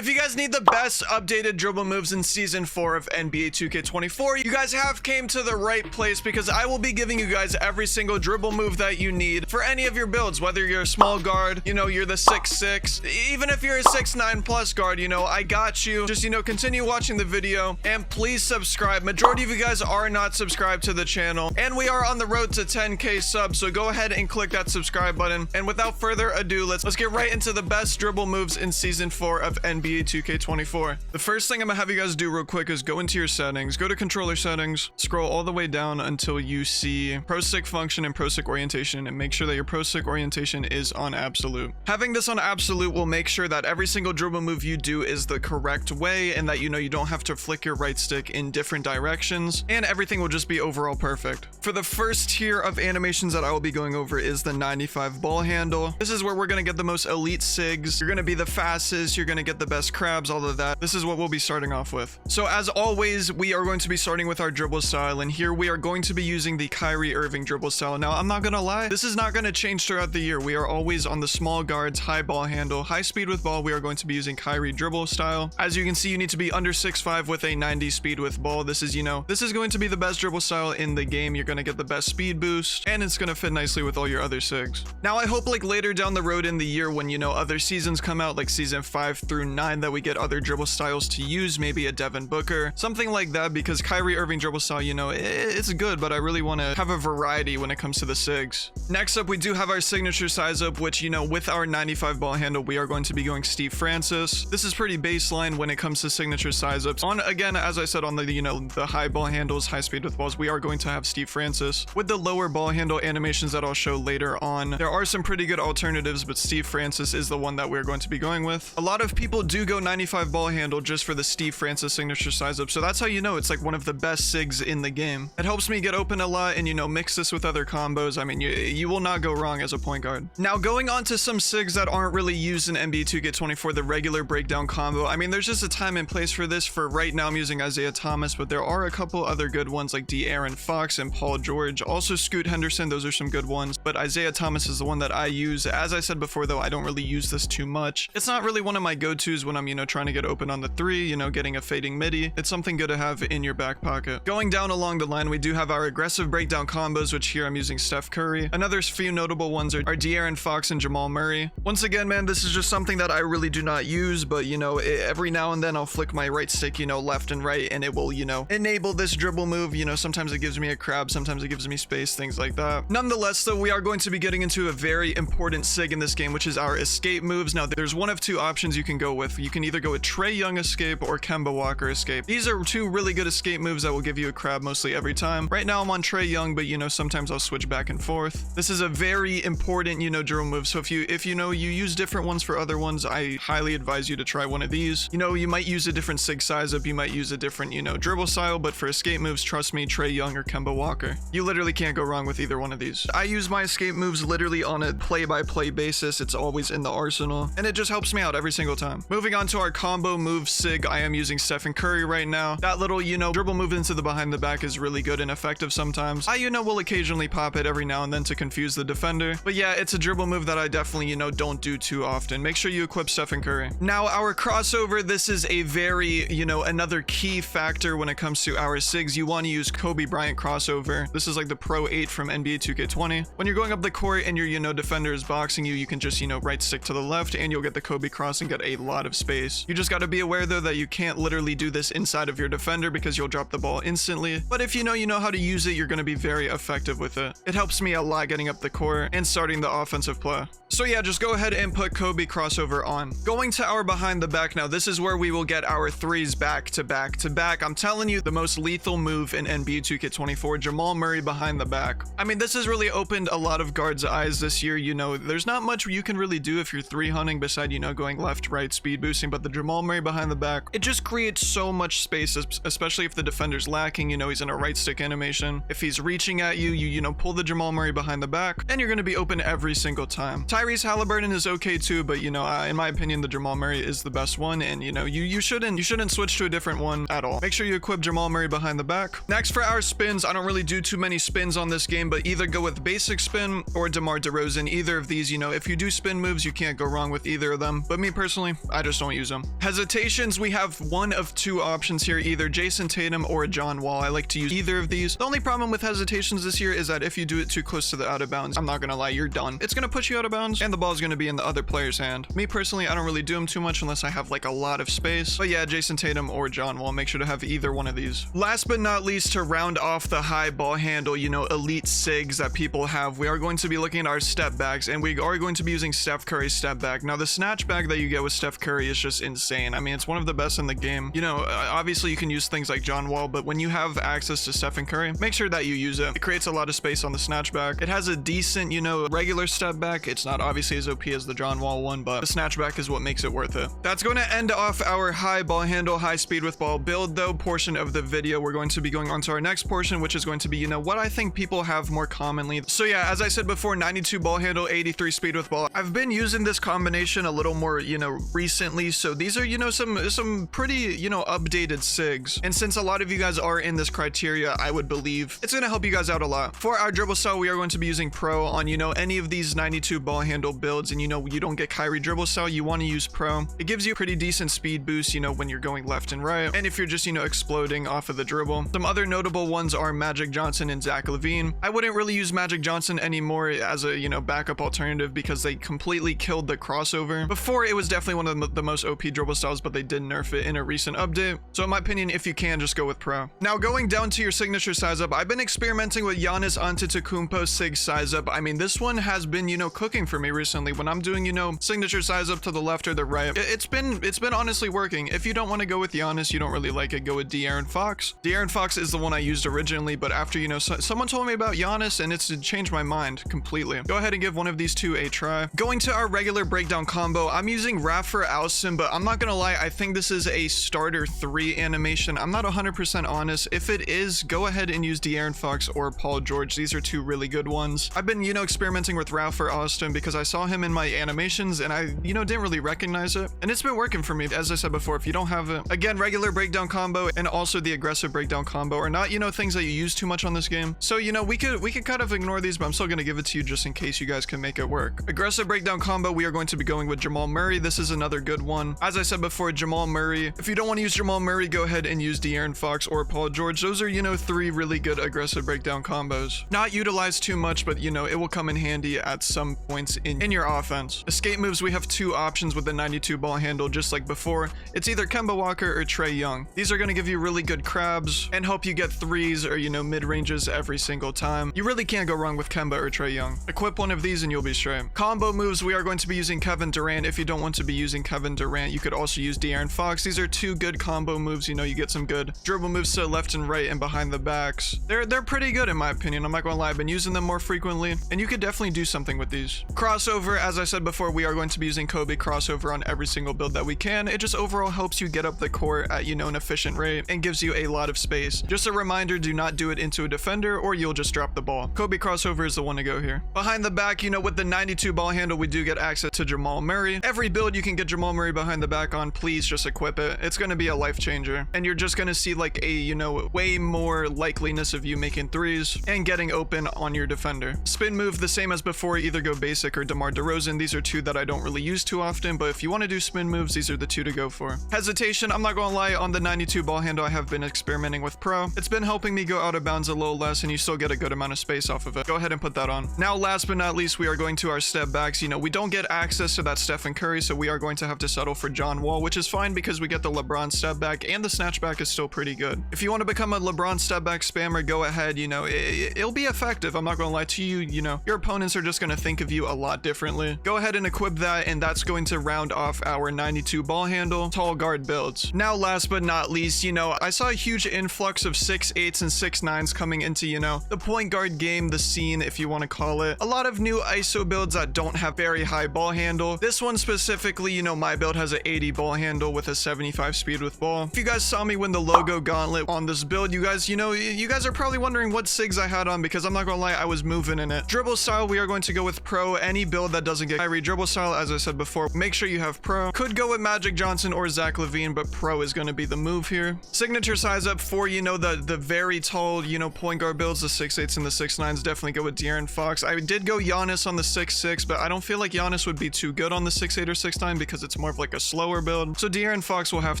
If you guys need the best updated dribble moves in season 4 of NBA 2K24, you guys have came to the right place, because I will be giving you guys every single dribble move that you need for any of your builds, whether you're a small guard, you know, you're the 6'6", even if you're a 6'9 plus guard, you know, I got you. Just, you know, continue watching the video and please subscribe. Majority of you guys are not subscribed to the channel, and we are on the road to 10k subs, so go ahead and click that subscribe button. And without further ado, let's get right into the best dribble moves in season 4 of NBA 2K24. The first thing I'm gonna have you guys do real quick is go into your settings, go to controller settings, scroll all the way down until you see pro stick function and pro stick orientation, and make sure that your pro stick orientation is on absolute. Having this on absolute will make sure that every single dribble move you do is the correct way, and that, you know, you don't have to flick your right stick in different directions, and everything will just be overall perfect. For the first tier of animations that I will be going over is the 95 ball handle. This is where we're gonna get the most elite Sigs. You're gonna be the fastest, you're gonna get the best crabs, all of that. This is what we'll be starting off with. So as always, we are going to be starting with our dribble style, and here we are going to be using the Kyrie Irving dribble style. Now, I'm not gonna lie, this is not gonna change throughout the year. We are always on the small guards, high ball handle, high speed with ball. We are going to be using Kyrie dribble style. As you can see, you need to be under 6'5" with a 90 speed with ball. This is, you know, this is going to be the best dribble style in the game. You're gonna get the best speed boost, and it's gonna fit nicely with all your other Sigs. Now, I hope like later down the road in the year when, you know, other seasons come out, like season 5 through 9, that we get other dribble styles to use, maybe a Devin Booker, something like that, because Kyrie Irving dribble style, you know, it's good, but I really want to have a variety when it comes to the Sigs. Next up, we do have our signature size up, which, you know, with our 95 ball handle, we are going to be going Steve Francis. This is pretty baseline when it comes to signature size ups. On, again, as I said, on the, you know, the high ball handles, high speed with balls, we are going to have Steve Francis. With the lower ball handle animations that I'll show later on, there are some pretty good alternatives, but Steve Francis is the one that we're going to be going with. A lot of people do go 95 ball handle just for the Steve Francis signature size up, so that's how you know it's like one of the best Sigs in the game. It helps me get open a lot and, you know, mix this with other combos. I mean, you will not go wrong as a point guard. Now, going on to some Sigs that aren't really used in NBA 2K24, the regular breakdown combo. I mean, there's just a time and place for this. For right now, I'm using Isaiah Thomas, but there are a couple other good ones like De'Aaron Fox and Paul George. Also Scoot Henderson, those are some good ones, but Isaiah Thomas is the one that I use. As I said before, though, I don't really use this too much. It's not really one of my go-tos when I'm, you know, trying to get open on the 3, you know, getting a fading midi. It's something good to have in your back pocket. Going down along the line, we do have our aggressive breakdown combos, which here I'm using Steph Curry. Another few notable ones are De'Aaron Fox and Jamal Murray. Once again, man, this is just something that I really do not use, but, you know, every now and then I'll flick my right stick, you know, left and right, and it will, you know, enable this dribble move. You know, sometimes it gives me a crab, sometimes it gives me space, things like that. Nonetheless, though, we are going to be getting into a very important Sig in this game, which is our escape moves. Now, there's one of two options you can go with. You can either go with Trae Young escape or Kemba Walker escape. These are two really good escape moves that will give you a crab mostly every time. Right now, I'm on Trae Young, but, you know, sometimes I'll switch back and forth. This is a very important, you know, dribble move. So if you know, you use different ones for other ones, I highly advise you to try one of these. You know, you might use a different Sig size up, you might use a different, you know, dribble style, but for escape moves, trust me, Trae Young or Kemba Walker. You literally can't go wrong with either one of these. I use my escape moves literally on a play-by-play basis. It's always in the arsenal, and it just helps me out every single time. Moving on to our combo move Sig, I am using Stephen Curry right now. That little, you know, dribble move into the behind the back is really good and effective sometimes. I, you know, will occasionally pop it every now and then to confuse the defender, but yeah, it's a dribble move that I definitely, you know, don't do too often. Make sure you equip Stephen Curry. Now, our crossover, this is a very, you know, another key factor when it comes to our Sigs. You want to use Kobe Bryant crossover. This is like the Pro 8 from NBA 2K20. When you're going up the court and your, you know, defender is boxing you, you can just, you know, right stick to the left and you'll get the Kobe cross and get a lot of space. You just got to be aware, though, that you can't literally do this inside of your defender because you'll drop the ball instantly. But if you know how to use it, you're going to be very effective with it. It helps me a lot getting up the court and starting the offensive play. So yeah, just go ahead and put Kobe crossover on. Going to our behind the back now, this is where we will get our threes back to back to back. I'm telling you, the most lethal move in NBA 2K24, Jamal Murray behind the back. I mean, this has really opened a lot of guards' eyes this year. You know, there's not much you can really do if you're 3-hunting beside, you know, going left, right, speed boosting, but the Jamal Murray behind the back, it just creates so much space, especially if the defender's lacking. You know, he's in a right stick animation. If he's reaching at you, you know, pull the Jamal Murray behind the back, and you're going to be open every single time. Tyrese Halliburton is okay too, but, you know, in my opinion, the Jamal Murray is the best one, and, you know, you shouldn't switch to a different one at all. Make sure you equip Jamal Murray behind the back. Next, for our spins, I don't really do too many spins on this game, but either go with basic spin or DeMar DeRozan. Either of these, you know, if you do spin moves, you can't go wrong with either of them. But me personally, I just don't use them. Hesitations, we have one of two options here, either Jason Tatum or John Wall. I like to use either of these. The only problem with hesitations this year is that if you do it too close to the out of bounds, I'm not gonna lie, you're done. It's gonna push you out of bounds and the ball's gonna be in the other player's hand. Me personally, I don't really do them too much unless I have like a lot of space. But yeah, Jason Tatum or John Wall, make sure to have either one of these. Last but not least, to round off the high ball handle, you know, elite Sigs that people have, we are going to be looking at our step backs, and we are going to be using Steph Curry's step back. Now, the snatch back that you get with Steph Curry is just insane. I mean, it's one of the best in the game. You know, obviously you can use things like John Wall, but when you have access to Stephen Curry, make sure that you use it. It creates a lot of space on the snatch back. It has a decent, you know, regular step back. It's not obviously as OP as the John Wall one, but the snatch back is what makes it worth it. That's going to end off our high ball handle, high speed with ball build though portion of the video. We're going to be going on to our next portion, which is going to be, you know, what I think people have more commonly. So yeah, as I said before, 92 ball handle, 83 speed with ball. I've been using this combination a little more, you know, recently. So these are, you know, some pretty, you know, updated Sigs. And since a lot of you guys are in this criteria, I would believe it's going to help you guys out a lot. For our dribble style, we are going to be using pro on, you know, any of these 92 ball handle builds. And, you know, you don't get Kyrie dribble style, you want to use pro. It gives you a pretty decent speed boost, you know, when you're going left and right. And if you're just, you know, exploding off of the dribble. Some other notable ones are Magic Johnson and Zach LaVine. I wouldn't really use Magic Johnson anymore as a, you know, backup alternative because they completely killed the crossover. Before, it was definitely one of the most OP dribble styles, but they did nerf it in a recent update. So in my opinion, if you can, just go with pro. Now, going down to your signature size up, I've been experimenting with Giannis Antetokounmpo Sig size up. I mean, this one has been, you know, cooking for me recently. When I'm doing, you know, signature size up to the left or the right, it's been honestly working. If you don't want to go with Giannis, you don't really like it, go with De'Aaron Fox. De'Aaron Fox is the one I used originally, but after, you know, someone told me about Giannis and it's changed my mind completely. Go ahead and give one of these two a try. Going to our regular breakdown combo, I'm using Rap for Alston, but I'm not gonna lie, I think this is a starter 3 animation. I'm not 100% honest. If it is, go ahead and use De'Aaron Fox or Paul George. These are two really good ones. I've been, you know, experimenting with Rap for Alston because I saw him in my animations and I, you know, didn't really recognize it. And it's been working for me. As I said before, if you don't have it, again, regular breakdown combo and also the aggressive breakdown combo are not, you know, things that you use too much on this game. So, you know, we could kind of ignore these, but I'm still going to give it to you just in case you guys can make it work. Aggressive breakdown combo, we are going to be going with Jamal Murray. This is another good one. As I said before, Jamal Murray. If you don't want to use Jamal Murray, go ahead and use De'Aaron Fox or Paul George. Those are, you know, 3 really good aggressive breakdown combos. Not utilized too much, but, you know, it will come in handy at some points in your offense. Escape moves, we have 2 options with the 92 ball handle, just like before. It's either Kemba Walker or Trae Young. These are going to give you really good crabs and help you get 3s or, you know, mid-ranges every single time. You really can't go wrong with Kemba or Trae Young. Equip one of these and you'll be straight. Combo moves, we are going to be using Kevin Durant. If you don't want to be using Kevin Durant, you could also use De'Aaron Fox. These are 2 good combo moves. You know, you get some good dribble moves to left and right and behind the backs. They're pretty good in my opinion. I'm not gonna lie, I've been using them more frequently and you could definitely do something with these. Crossover, as I said before, we are going to be using Kobe crossover on every single build that we can. It just overall helps you get up the court at, you know, an efficient rate and gives you a lot of space. Just a reminder, do not do it into a defender or you'll just drop the ball. Kobe crossover is the one to go here. Behind the back, you know, with the 92 ball handle, we do get access to Jamal Murray. Every build you can get Jamal Murray behind the back on, please just equip it. It's going to be a life changer. And you're just going to see like a, you know, way more likeliness of you making 3s and getting open on your defender. Spin move, the same as before, either go basic or DeMar DeRozan. These are 2 that I don't really use too often, but if you want to do spin moves, these are the 2 to go for. Hesitation, I'm not going to lie, on the 92 ball handle, I have been experimenting with pro. It's been helping me go out of bounds a little less and you still get a good amount of space off of it. Go ahead and put that on. Now, last but not least, we are going to our step backs. You know, we don't get access to that Stephen Curry, so we are going to have to settle for John Wall, which is fine because we get the LeBron step back and the snatch back is still pretty good. If you want to become a LeBron step back spammer, go ahead. You know, it'll be effective. I'm not going to lie to you. You know, your opponents are just going to think of you a lot differently. Go ahead and equip that, and that's going to round off our 92 ball handle tall guard builds. Now, last but not least, you know, I saw a huge influx of 6'8s and 6'9s coming into, you know, the point guard game, the scene, if you want to call it. A lot of new ISO builds that don't have very high ball handle. This one specifically, you know, my build has an 80 ball handle with a 75 speed with ball. If you guys saw me win the logo gauntlet on this build, you guys, you know, you guys are probably wondering what Sigs I had on because I'm not gonna lie, I was moving in it. Dribble style, we are going to go with pro. Any build that doesn't get Kyrie dribble style, as I said before, make sure you have pro. Could go with Magic Johnson or Zach LaVine, but pro is going to be the move here. Signature size up for, you know, the very tall, you know, point guard builds, the 6'8s and the 6'9s, definitely go with De'Aaron Fox. I did go Giannis on the 6'6, but I don't feel like Giannis would be too good on the 6'8 or 6'9 because it's more of like a slower build. So De'Aaron Fox will have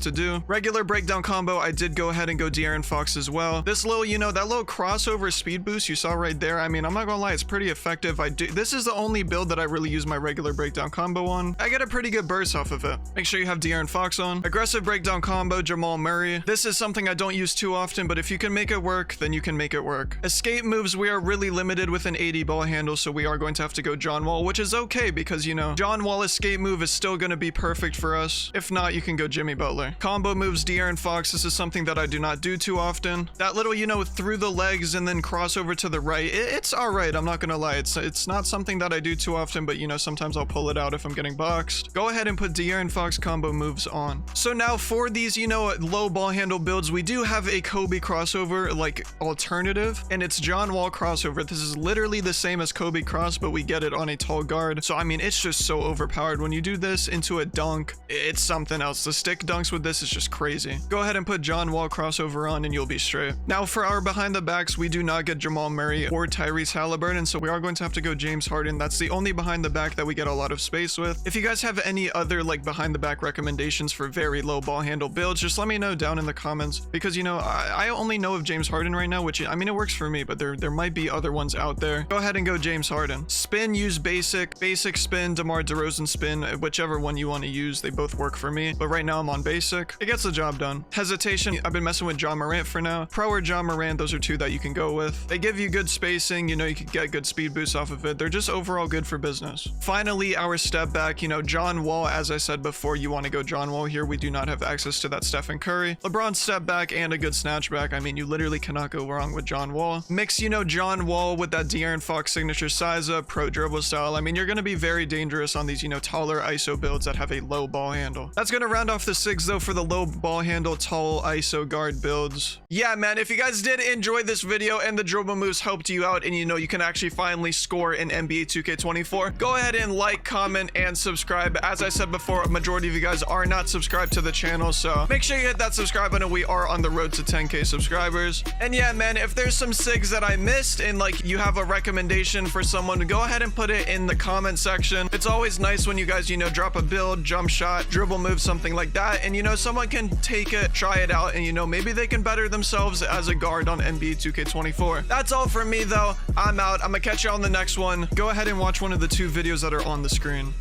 to do. Regular breakdown combo, I did go ahead and go De'Aaron Fox as well. This little, you know, that little crossover speed boost you saw right there, I mean, I'm not gonna lie, it's pretty effective. This is the only build that I really use my regular breakdown combo on. I get a pretty good burst off of it. Make sure you have De'Aaron Fox on. Aggressive breakdown combo, Jamal Murray. This is something I don't use too often, but if you can make it work, then you can make it work. Escape moves, we are really limited with an 80 ball handle, so we are going to have to go John Wall, which is okay because, you know, John Wall escape move is still going to be perfect for us. If not, you can go Jimmy Butler. Combo moves, De'Aaron Fox. This is something that I do not do too often. That little, you know, through the legs and then crossover to the right, it's all right. I'm not going to lie. It's not something that I do too often, but, you know, sometimes I'll pull it out if I'm getting boxed. Go ahead and put De'Aaron Fox combo moves on. So now for these, you know, low ball handle builds, we do have a Kobe crossover, like, alternative, and it's John Wall crossover. This is literally the same as Kobe cross, but we get it on a tall guard. So, I mean, it's just so overpowered. When you do this into a dunk, it's something else. The stick dunks with this is just crazy. Go ahead and put John Wall crossover on and you'll be straight. Now, for our behind the backs, we do not get Jamal Murray or Tyrese Halliburton, so we are going to have to go James Harden. That's the only behind the back that we get a lot of space with. If you guys have any other, like, behind the back recommendations for very low ball handle builds, just let me know down in the comments, because, you know, I only know of James Harden right now, which, I mean, it works for me, but there might be other ones out there. Go ahead and go James Harden. Spin, use basic spin, DeMar DeRozan spin, whichever one you want to use. They both work for me, but right now I'm on basic. It gets the job done. Hesitation, I've been messing with John Morant for now. Pro or John Morant, those are two that you can go with. They give you good spacing, you know, you can get good speed boosts off of it. They're just overall good for business. Finally, our step back, you know, John Wall, as I said before, you want to go John Wall here. We do not have access to that Stephen Curry. LeBron step back and a good snatch back. I mean, you literally cannot go wrong with John Wall. Mix, you know, John Wall with that De'Aaron Fox signature size up, pro dribble style. I mean, you're going to be very dangerous on these, you know, taller ISO builds that have a low ball handle. That's going to round off the Sigs though for the low ball handle, tall ISO guard builds. Yeah, man, if you guys did enjoy this video and the dribble moves helped you out and, you know, you can actually finally score in NBA 2K24, go ahead and like, comment, and subscribe. As I said before, a majority of you guys are not subscribed to the channel, so make sure you hit that subscribe button. We are on the road to 10K subscribers. And yeah, man, if there's some Sigs that I missed and, like, you have a recommendation for someone, go ahead and put it in the comment section. It's always nice when you guys, you know, drop a build, jump shot, dribble move, something like that, and, you know, someone can take it, try it out, and, you know, maybe they can better themselves as a guard on NBA 2K24. That's all from me though. I'm out. I'm gonna catch you on the next one. Go ahead and watch one of the two videos that are on the screen.